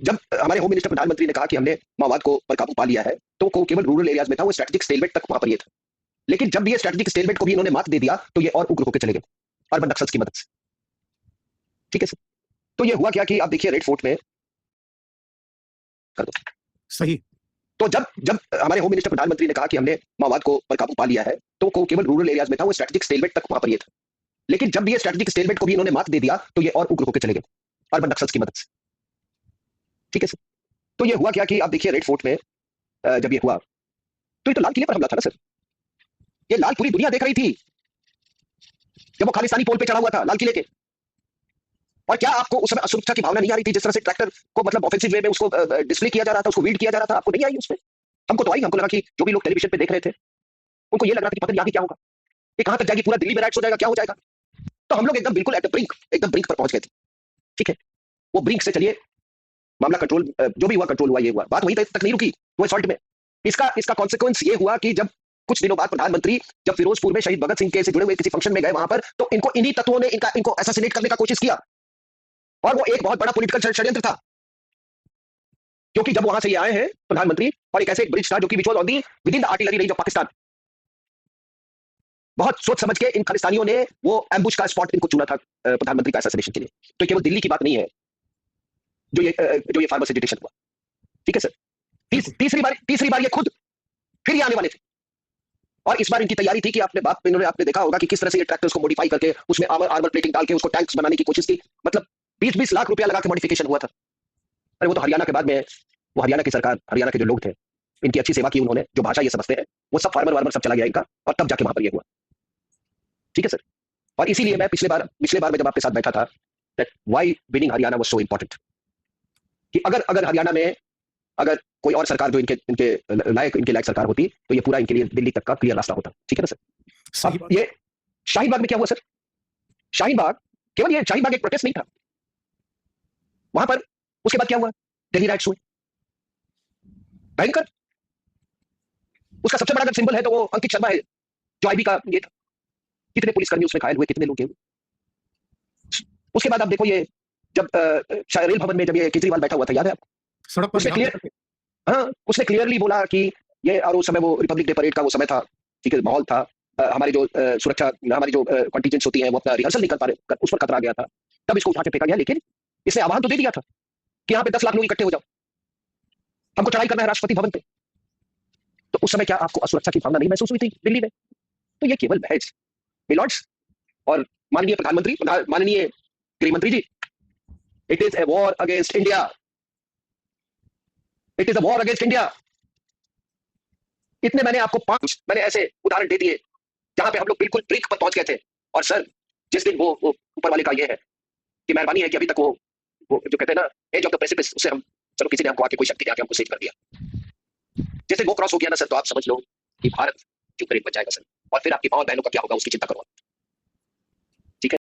जब हमारे home minister प्रधानमंत्री ने कहा कि हमने माओवाद को पर काबू पा लिया है, तो वो केवल रूरल एरियाज में था, वो स्ट्रेटेजिक स्टेलमेंट तक वहां पर ये था। लेकिन जब ये स्ट्रेटेजिक स्टेलमेंट को भी इन्होंने मात दे दिया, तो ये और उग्र होकर चले गए अर्बन नक्सल्स की मदद से। ठीक है सर। तो ये हुआ क्या कि आप देखिए रेड फोर्ट में कर दो सही। तो जब जब हमारे होम मिनिस्टर प्रधानमंत्री ने कहा कि हमने माओवाद को पर काबू पा लिया है, तो वो केवल रूरल एरियाज में था, वो स्ट्रेटेजिक स्टेलमेंट तक वहां पर ये था। लेकिन जब ये स्ट्रेटेजिक स्टेलमेंट को भी इन्होंने मात दे दिया, तो ये और उग्र होकर चले गए अर्बन नक्सल्स की मदद से। ठीक है सर। तो ये हुआ क्या कि आप देखिए रेड फोर्ट में जब ये हुआ, तो ये तो लाल किले पर हमला था ना सर। ये लाल पूरी दुनिया देख रही थी जब वो खालिस्तानी पोल पे चढ़ा हुआ था लाल किले के। और क्या आपको उस समय असुरक्षा की भावना नहीं आ रही थी? जिस तरह से ट्रैक्टर को मतलब ऑफेंसिव वे में उसको डिस्प्ले किया जा रहा था, उसको वीड किया जा रहा था, आपको नहीं आई उसमें? हमको तो आई। हमको लगा कि जो भी लोग टेलीविजन पे देख रहे थे, उनको ये लग रहा था कि पता नहीं आगे क्या होगा, ये कहां तक जाएगी, पूरा दिल्ली में राइट्स हो जाएगा, क्या हो जाएगा। तो हम लोग एकदम बिल्कुल एट द ब्रिंक, एकदम ब्रिंक पर पहुंच गए थे। ठीक है। वो ब्रिंक से चलिए मामला कंट्रोल, जो भी हुआ कंट्रोल हुआ, ये हुआ। बात वहीं तक नहीं रुकी वो असॉल्ट में। इसका इसका कॉन्सिक्वेंस ये हुआ कि जब कुछ दिनों बाद प्रधानमंत्री जब फिरोजपुर में शहीद भगत सिंह के से जुड़े हुए किसी फंक्शन में गए, वहां पर तो इनको इन्हीं तत्वों ने इनको असैसिनेट करने का कोशिश किया। और वो एक बहुत बड़ा पॉलिटिकल षड्यंत्र था, क्योंकि जब वहां से ये आए हैं प्रधानमंत्री, और एक ऐसे ब्रिज था जो कि which was on the with in the artillery range of Pakistan. बहुत सोच समझ के इन खालिस्तानियों ने वो एम्बुश का स्पॉट इनको चुना था प्रधानमंत्री का असैसिनेशन के लिए। तो केवल दिल्ली की बात नहीं है जो ये फार्मर्स एजिटेशन हुआ। ठीक है सर। तीसरी बार ये खुद फिर ये आने वाले थे, और इस बार इनकी तैयारी थी कि आपने देखा होगा कि किस तरह से ये ट्रैक्टर्स को मॉडिफाई करके उसमें आर्मर प्लेटिंग डाल के उसको टैंक्स बनाने की कोशिश की। मतलब 20-20 लाख रुपया लगा के मॉडिफिकेशन हुआ था। अरे वो तो हरियाणा के बाद में, वो हरियाणा की सरकार, हरियाणा के जो लोग थे, इनकी अच्छी सेवा की उन्होंने, जो भाषा ये समझते हैं, वो सब फार्मर वार्मर सब चला गया इनका, और तब जाके वहां पर ये हुआ। ठीक है सर। और इसीलिए मैं पिछले बार में जब आपके साथ बैठा था, that why winning Haryana was so important, कि अगर हरियाणा में अगर कोई और सरकार जो इनके लायक सरकार होती, तो ये पूरा इनके लिए दिल्ली तक का क्लियर रास्ता होता। ठीक है ना सर। अब ये शाहीन बाग में क्या हुआ सर? शाहीन बाग, केवल ये शाहीन बाग एक प्रोटेस्ट नहीं था वहां पर। उसके बाद क्या हुआ? दिल्ली राइट्स हुए भयंकर। उसका सबसे बड़ा अगर सिंबल है तो वो अंकित शर्मा है, जो आईबी का ये था। कितने पुलिसकर्मी उसमें घायल हुए, कितने लोग हुए। उसके बाद आप देखो, ये जब रेल भवन में जब ये केजरीवाल बैठा हुआ था, याद है आपको? सड़क पर उसने क्लियरली बोला कि ये, और उस समय वो रिपब्लिक डे परेड का वो समय था, ठीक है, माहौल था, हमारे जो सुरक्षा, हमारी जो कंटीजेंट्स होती हैं वो अपना रिहर्सल नहीं कर पा रहे, उस पर खतरा गया था, तब इसको उठा के फेंका गया। लेकिन इसने आह्वान तो दे दिया था कि यहाँ पे 10 लाख लोग इकट्ठे हो जाओ, हमको चढ़ाई करना है राष्ट्रपति भवन पे। तो उस समय क्या आपको असुरक्षा की भावना नहीं महसूस हुई थी दिल्ली में? तो ये केवल महज मिलॉर्ड्स और माननीय प्रधानमंत्री, माननीय गृहमंत्री जी, it is a war against India, it is a war against India. इतने मैंने आपको 5 मैंने ऐसे उदाहरण दे दिए जहां पे हम लोग बिल्कुल ब्रिक पर पहुंच गए थे। और सर, जिस दिन वो ऊपर वाले का ये है कि मेहरबानी है कि अभी तक वो जो कहते हैं ना, एज ऑफ द प्रेसिपिस, उससे हम, चलो किसी ने हमको आके कोई शक्ति ने आके हमको सेव कर दिया, जैसे वो क्रॉस हो गया ना सर, तो आप समझ लो कि भारत जो करीब बच जाएगा सर। और फिर आपकी माँ और बहनों का क्या होगा उसकी चिंता करो।